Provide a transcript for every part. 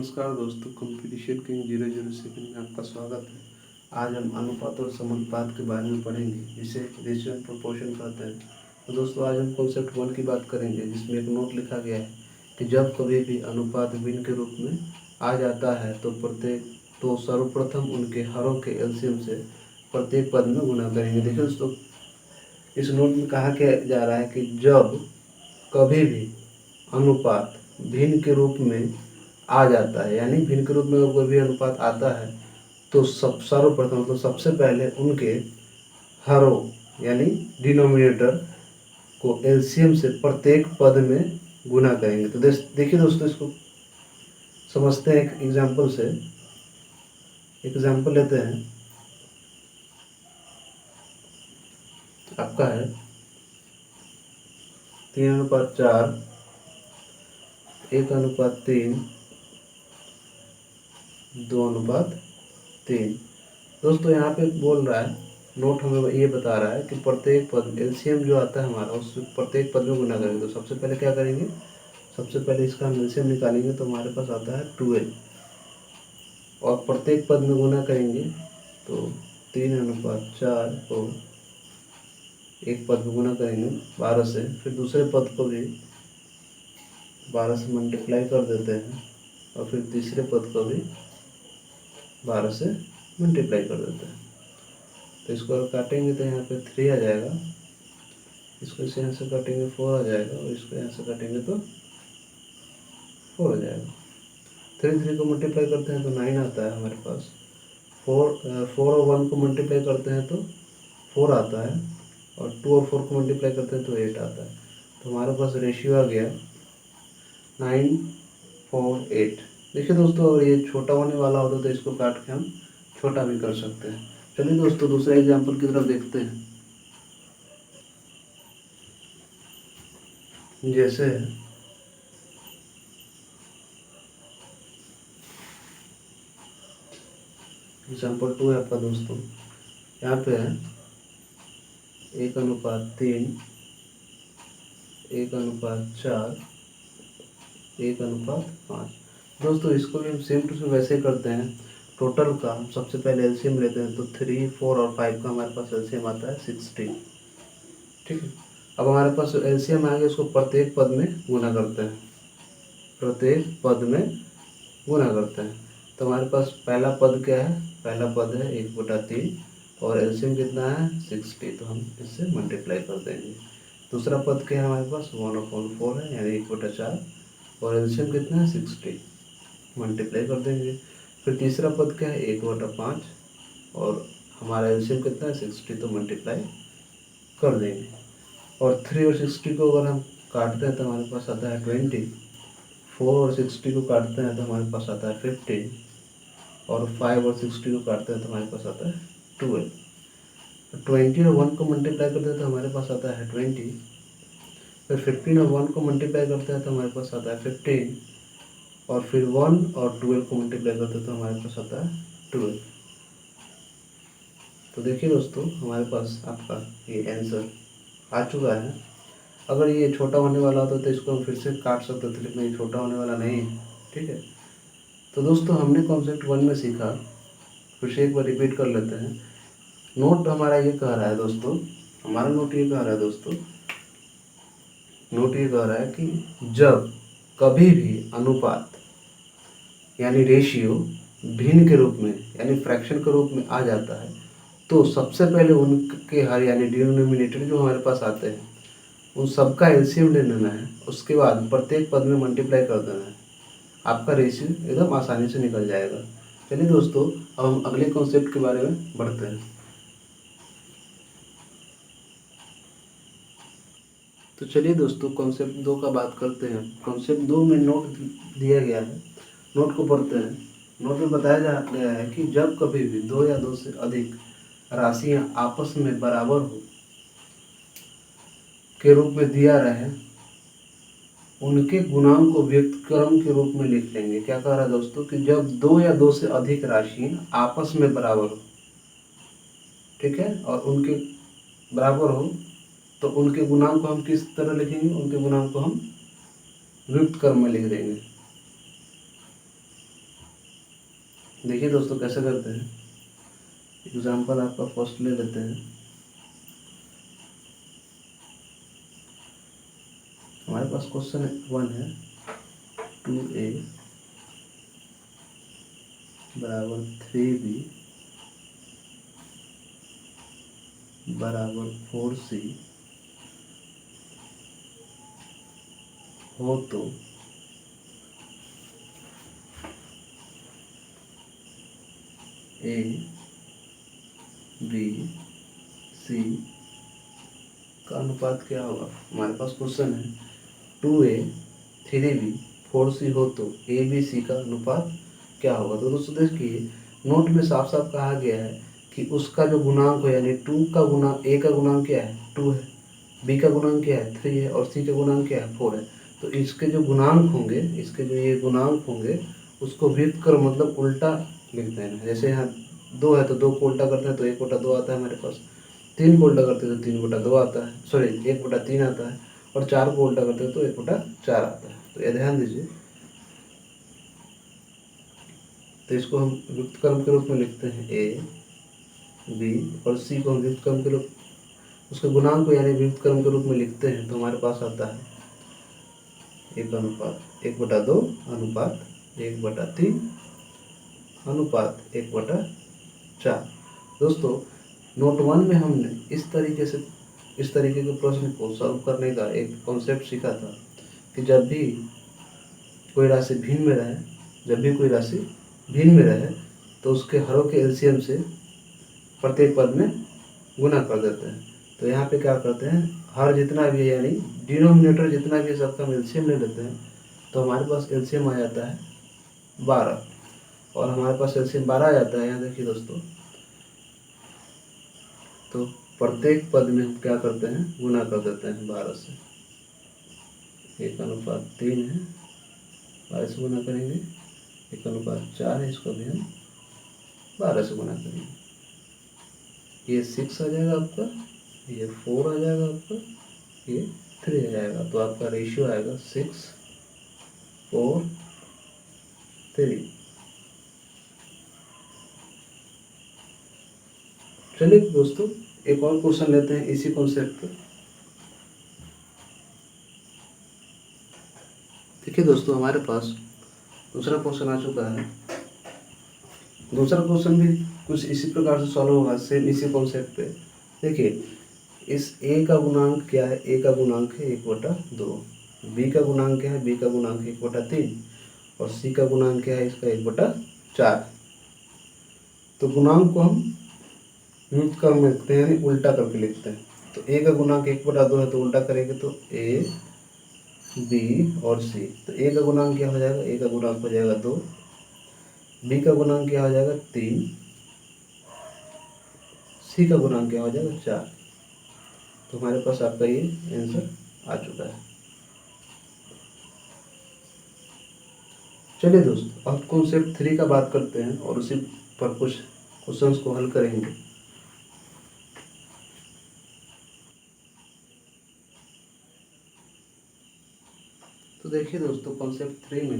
नमस्कार दोस्तों, competition king 00 second में आपका स्वागत है। आज हम अनुपात और समानुपात के बारे में पढ़ेंगे, जिसे रेशियो एंड प्रोपोर्शन कहते हैं। तो दोस्तों आज हम कॉन्सेप्ट 1 की बात करेंगे, जिसमें एक नोट लिखा गया है कि जब कभी भी अनुपात भिन्न के रूप में आ जाता है तो सर्वप्रथम उनके हरों के एलसीएम से प्रत्येक पद में गुणा करेंगे। देखिए दोस्तों, इस नोट में कहा जा रहा है कि जब कभी भी अनुपात भिन्न के रूप में आ जाता है, यानी भिन्न के रूप में अगर कोई भी अनुपात आता है तो सर्वप्रथम तो सबसे पहले उनके हरों यानी डिनोमिनेटर को एलसीएम से प्रत्येक पद में गुणा करेंगे। तो देखिए दोस्तों, इसको समझते हैं एक एग्जाम्पल से। एग्जाम्पल लेते हैं, आपका है 3:4, 1:3, 2:3। दोस्तों यहाँ पे बोल रहा है, नोट हमें ये बता रहा है कि प्रत्येक पद एलसीएम जो आता है हमारा, उस प्रत्येक पद में गुना करेंगे। तो सबसे पहले क्या करेंगे, सबसे पहले इसका हम एलसीएम निकालेंगे तो हमारे पास आता है 12, और प्रत्येक पद में गुना करेंगे तो 3:4 को एक पद में गुना करेंगे 12 से, फिर दूसरे पद को भी 12 से मल्टीप्लाई कर देते हैं, और फिर तीसरे पद को भी 12 से मल्टीप्लाई कर देते हैं। तो इसको अगर काटेंगे तो यहाँ पे 3 आ जाएगा, इसको इसे यहाँ से काटेंगे 4 आ जाएगा, और इसको यहाँ से काटेंगे तो 4 आ जाएगा। 3 को मल्टीप्लाई करते हैं तो 9 आता है हमारे पास। 4 और 1 को मल्टीप्लाई करते हैं तो 4 आता है, और 2 और 4 को मल्टीप्लाई करते हैं तो 8 आता है। तो हमारे पास रेशियो आ गया 9:4:8। देखिए दोस्तों, अगर ये छोटा होने वाला होता तो इसको काट के हम छोटा भी कर सकते हैं। चलिए दोस्तों दूसरे एग्जाम्पल की तरफ देखते हैं। जैसे एग्जाम्पल 2 है आपका दोस्तों, यहाँ पे है 1:3, 1:4, 1:5। दोस्तों इसको भी हम सेम टू सेम वैसे करते हैं। टोटल का हम सबसे पहले एलसीएम लेते हैं तो 3, 4 और 5 का हमारे पास एलसीएम आता है 16। ठीक है, अब हमारे पास एलसीएम आ गया, उसको प्रत्येक पद में गुना करते हैं, प्रत्येक पद में गुना करते हैं। तो हमारे पास पहला पद क्या है, पहला पद है 1/3, और एलसीएम कितना है 60, तो हम इससे मल्टीप्लाई कर देंगे। दूसरा पद क्या है हमारे पास 1/4 है, यानी 1/4, और एलसीएम कितना है 60, मल्टीप्लाई कर देंगे। फिर तीसरा पद क्या है 1/5, और हमारा एलसीएम कितना है 60, तो मल्टीप्लाई कर देंगे। और 3 और 60 को अगर हम काटते हैं तो हमारे पास आता है 20। 4 और 60 को काटते हैं तो हमारे पास आता है 15, और 5 और 60 को काटते हैं तो हमारे पास आता है 12। 20 और 1 को मल्टीप्लाई करते हैं तो हमारे पास आता है 20, फिर 15 और 1 को मल्टीप्लाई करते हैं तो हमारे पास आता है 15, और फिर 1 और 12 को मल्टीप्लाई करते हैं तो हमारे पास आता है 12। तो देखिए दोस्तों, हमारे पास आपका ये आंसर आ चुका है। अगर ये छोटा होने वाला होता तो इसको हम फिर से काट सकते थे, लेकिन ये छोटा होने वाला नहीं है। ठीक है, तो दोस्तों हमने कॉन्सेप्ट 1 में सीखा, फिर से एक बार रिपीट कर लेते हैं। नोट हमारा ये कह रहा है दोस्तों, हमारा नोट ये कह रहा है दोस्तों, नोट ये कह रहा है कि जब कभी भी अनुपात यानी रेशियो भिन्न के रूप में यानी फ्रैक्शन के रूप में आ जाता है तो सबसे पहले उनके हर यानी डिनोमिनेटर जो हमारे पास आते हैं उन सबका एलसीएम ले लेना है, उसके बाद प्रत्येक पद में मल्टीप्लाई कर देना है। आपका रेशियो एकदम आसानी से निकल जाएगा। चलिए दोस्तों, अब हम अगले कॉन्सेप्ट के बारे में बढ़ते हैं। तो चलिए दोस्तों, कॉन्सेप्ट 2 का बात करते हैं। कॉन्सेप्ट 2 में नोट दिया गया है, नोट को पढ़ते हैं। नोट में बताया गया है कि जब कभी भी 2 या 2 से अधिक राशियां आपस में बराबर हो के रूप में दिया रहे, उनके गुणांक को व्युत्क्रम के रूप में लिख लेंगे। क्या कह रहा है दोस्तों कि जब 2 या 2 से अधिक राशियां आपस में बराबर हो, ठीक है, और उनके बराबर हो तो उनके गुणांक को हम किस तरह लिखेंगे, उनके गुणांक को हम व्युत्क्रम में लिख देंगे। देखिए दोस्तों कैसे करते हैं। एग्जाम्पल आपका फर्स्ट ले लेते हैं। हमारे पास क्वेश्चन 1 है 2a बराबर 3b बराबर 4c हो तो a b c का अनुपात क्या होगा। हमारे पास क्वेश्चन है 2a 3b 4c हो तो a b c का अनुपात क्या होगा। तो दोस्तों देखिए नोट में साफ साफ कहा गया है कि उसका जो गुणांक हो यानी 2 का गुणांक a का गुणांक क्या है 2 है, b का गुणांक क्या है 3 है और c का गुणांक क्या है 4 है। तो इसके जो गुणांक होंगे, इसके जो ये गुणांक होंगे उसको व्युत्क्रम कर मतलब उल्टा लिखते हैं। जैसे यहाँ 2 है तो 2 को उल्टा करते हैं तो 1/2 आता है हमारे पास। 3 को उल्टा करते हैं तो 3/2 आता है, सॉरी 1/3 आता है। और 4 को उल्टा करते हैं तो 1/4 आता है। तो ये ध्यान दीजिए। तो इसको हम व्युत्क्रम के रूप में लिखते हैं a b और c को हम व्युत्क्रम के रूप उसके गुणांक को यानी व्युत्क्रम के रूप में लिखते हैं। तो हमारे पास आता है 1/2 अनुपात 1/3 अनुपात 1/4। दोस्तों नोट 1 में हमने इस तरीके के प्रश्न को सॉल्व करने का एक कॉन्सेप्ट सीखा था कि जब भी कोई राशि भिन्न में रहे तो उसके हरों के एलसीएम से प्रत्येक पद में गुना कर देते हैं। तो यहाँ पे क्या करते हैं, हर जितना भी है यानी डिनोमिनेटर जितना भी है सबका हम एलसीएम ले लेते हैं। तो हमारे पास एलसीएम आ जाता है 12 और हमारे पास एलसीएम 12 आ जाता है। यहाँ देखिए दोस्तों, तो प्रत्येक पद में हम क्या करते हैं गुना कर देते हैं 12 से। 1/3 है, 12 से गुना करेंगे। 1/4 है, इसको भी हम 12 से गुना करेंगे। ये 6 आ जाएगा आपका, ये 4 आ जाएगा आपका, ये 3 आ जाएगा। तो आपका रेशियो आएगा 6 4 3। चलिए दोस्तों एक और क्वेश्चन लेते हैं इसी कॉन्सेप्ट पे। देखिए दोस्तों हमारे पास दूसरा क्वेश्चन आ चुका है। दूसरा क्वेश्चन भी कुछ इसी प्रकार से सॉल्व होगा, सेम इसी कॉन्सेप्ट पे। देखिए इस a का गुणांक क्या है, a का गुणांक है 1/2, b का गुणांक क्या है, b का गुणांक है 1/3 और c का गुणांक क्या है इसका 1/4। तो गुणांक को हम व्युत्क्रम में लिखते हैं यानी उल्टा करके लिखते हैं। तो a का गुणांक 1/2 है तो उल्टा करेंगे तो a b और c। तो a का गुणांक क्या हो जाएगा, a का गुणांक हो जाएगा 2, b का गुणांक क्या हो जाएगा 3, c का गुणांक क्या हो जाएगा 4। तो हमारे पास आपका ये आंसर आ चुका है। चलिए दोस्तों अब कॉन्सेप्ट 3 का बात करते हैं और उसी पर कुछ क्वेश्चंस को हल करेंगे। तो देखिए दोस्तों कॉन्सेप्ट 3 में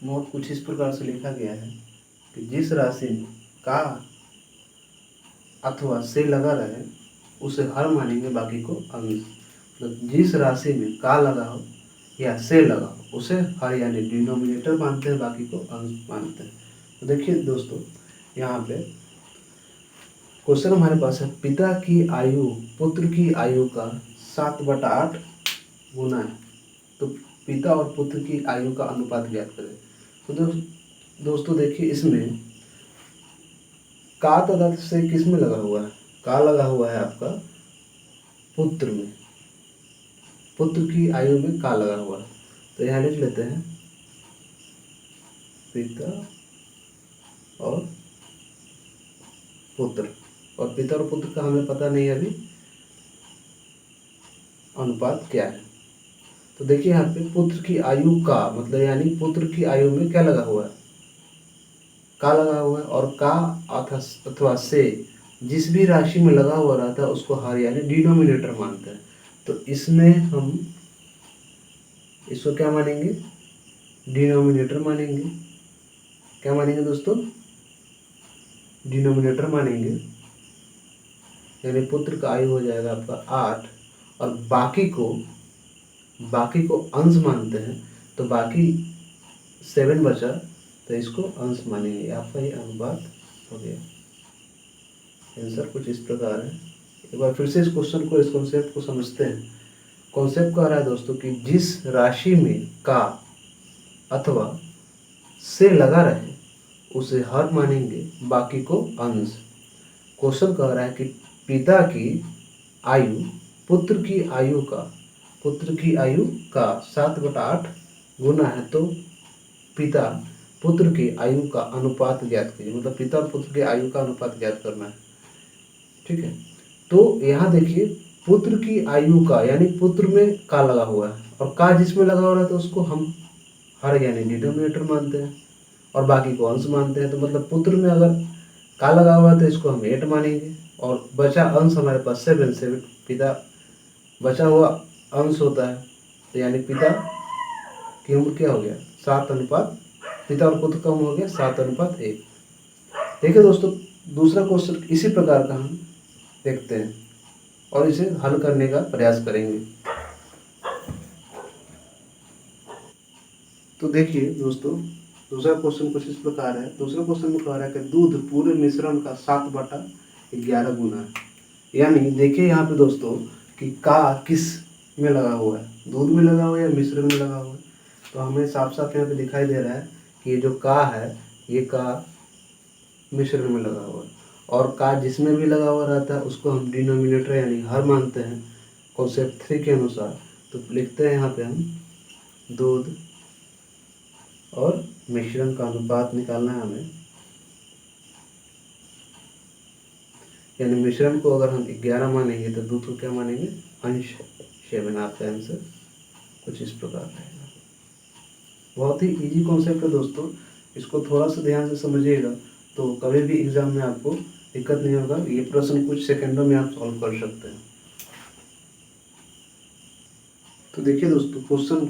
नोट कुछ इस प्रकार से लिखा गया है कि जिस राशि में का अथवा से लगा रहे उसे हर मानेंगे, बाकी को अंश। मतलब जिस राशि में का लगा हो या से लगा हो उसे हर यानी डिनोमिनेटर मानते हैं, बाकी को अंश मानते हैं। तो देखिए दोस्तों यहाँ पे क्वेश्चन हमारे पास है पिता की आयु पुत्र की आयु का 7/8 गुना है। तो पिता और पुत्र की आयु का अनुपात ज्ञात करें। तो दोस्तों देखिए इसमें का तदर्थ से किस में लगा हुआ है, का लगा हुआ है आपका पुत्र में, पुत्र की आयु में का लगा हुआ है। तो यहाँ लिख लेते हैं पिता और पुत्र, और पिता और पुत्र का हमें पता नहीं अभी अनुपात क्या है। तो देखिए यहाँ पे पुत्र की आयु का मतलब यानी पुत्र की आयु में क्या लगा हुआ है, का लगा हुआ है। और का अथवा से जिस भी राशि में लगा हुआ रहता है उसको हर यानी डिनोमिनेटर मानते हैं। तो इसमें हम इसको क्या मानेंगे, डिनोमिनेटर मानेंगे। क्या मानेंगे दोस्तों, डिनोमिनेटर मानेंगे, यानी पुत्र का आयु हो जाएगा आपका 8, और बाकी को अंश मानते हैं, तो बाकी 7 बचा, तो इसको अंश मानेंगे। आपका ये अनुपात हो गया। आंसर कुछ इस प्रकार है। एक बार फिर से इस क्वेश्चन को, इस कॉन्सेप्ट को समझते हैं। कॉन्सेप्ट कह रहा है दोस्तों कि जिस राशि में का अथवा से लगा रहे उसे हर मानेंगे, बाकी को अंश। क्वेश्चन कह रहा है कि पिता की आयु पुत्र की आयु का 7/8 गुना है, तो पिता पुत्र की आयु का अनुपात ज्ञात कीजिए। मतलब पिता और पुत्र की आयु का अनुपात ज्ञात करना है। ठीक है, तो यहाँ देखिए पुत्र की आयु का, यानी पुत्र में का लगा हुआ है, और का जिसमें लगा हुआ है तो उसको हम हर यानी डिनोमिनेटर मानते हैं, और बाकी को अंश मानते हैं। तो मतलब पुत्र में अगर का लगा हुआ है तो इसको हम 8 मानेंगे, और बचा अंश हमारे पास 7 पिता बचा हुआ अंश होता है, तो यानी पिता की उम्र क्या हो गया, 7 पिता और पुत्र का उम्र हो गया 7:1। देखिए दोस्तों, दूसरा क्वेश्चन इसी प्रकार का हम देखते हैं और इसे हल करने का प्रयास करेंगे। तो देखिए दोस्तों, दूसरा क्वेश्चन कुछ इस प्रकार है। दूसरा क्वेश्चन में कह रहा है कि दूध पूरे मिश्रण का 7/11 गुना है। यानी देखिए यहाँ पे दोस्तों कि का किस में लगा हुआ है, दूध में लगा हुआ है या मिश्रण में लगा हुआ है। तो हमें साफ साफ यहाँ पे दिखाई दे रहा है कि ये जो का है, ये का मिश्रण में लगा हुआ है, और का जिसमें भी लगा हुआ रहता है उसको हम डिनोमिनेटर यानी हर मानते हैं कॉन्सेप्ट 3 के अनुसार। तो लिखते हैं यहाँ पे हम दूध और मिश्रण का अनुपात निकालना है हमें, यानी मिश्रण को अगर हम 11 मानेंगे तो दूध को क्या मानेंगे, अंश 7। आपका आंसर कुछ इस प्रकार रहेगा। बहुत ही इजी कॉन्सेप्ट है दोस्तों, इसको थोड़ा सा ध्यान से समझिएगा तो कभी भी एग्जाम में आपको दिक्कत नहीं होगा। ये प्रश्न कुछ सेकंडों में आप सॉल्व कर सकते हैं। तो देखिए दोस्तों,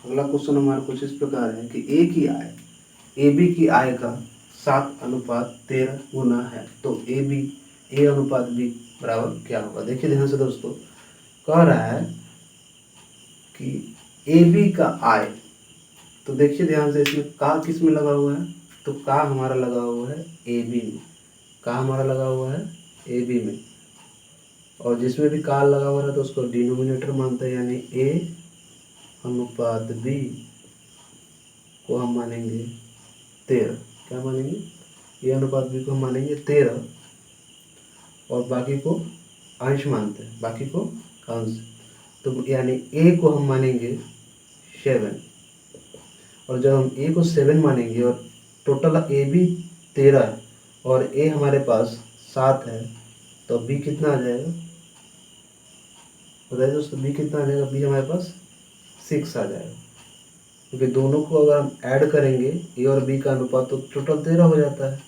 अगला क्वेश्चन हमारा कुछ इस प्रकार है कि ए बी की आय का 7:13 गुना है, तो ए अनुपात बी बराबर क्या होगा। देखिए ध्यान से दोस्तों, कह रहा है कि ए बी का आय, तो देखिए ध्यान से, इसमें का किस में लगा हुआ है, तो का हमारा लगा हुआ है ए बी में, का हमारा लगा हुआ है ए बी में, और जिसमें भी का लगा हुआ है तो उसको डिनोमिनेटर मानते हैं, यानी ए अनुपात बी को हम मानेंगे 13। क्या मानेंगे, ए अनुपात बी को हम मानेंगे 13, और बाकी को अंश मानते हैं, बाकी को अंश। तो यानी ए को हम मानेंगे 7, और जब हम ए को 7 मानेंगे और टोटल ए बी 13 है और ए हमारे पास 7 है, तो बी कितना आ जाएगा, बताइए दोस्तों, बी कितना आ जाएगा, बी हमारे पास 6 आ जाएगा, क्योंकि दोनों को अगर हम ऐड करेंगे ए और बी का अनुपात तो टोटल 13 हो जाता है,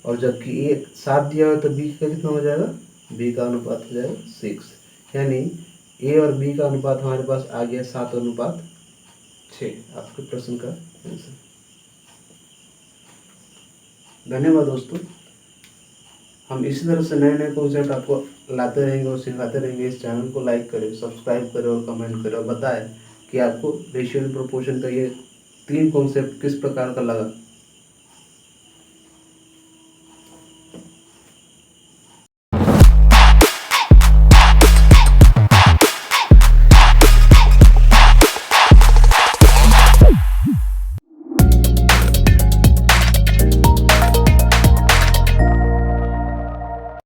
और जबकि ए 7 दिया हुआ है तो बी का कितना हो जाएगा, बी का अनुपात हो जाएगा 6। यानी ए और बी का अनुपात हमारे पास आ गया 7:6। आपके प्रश्न का आंसर। धन्यवाद दोस्तों, हम इसी तरह से नए नए कॉन्सेप्ट आपको लाते रहेंगे और सिखाते रहेंगे। इस चैनल को लाइक करें, सब्सक्राइब करें और कमेंट करें, और बताएं कि आपको रेशियो प्रोपोर्शन का ये 3 कॉन्सेप्ट किस प्रकार का लगा।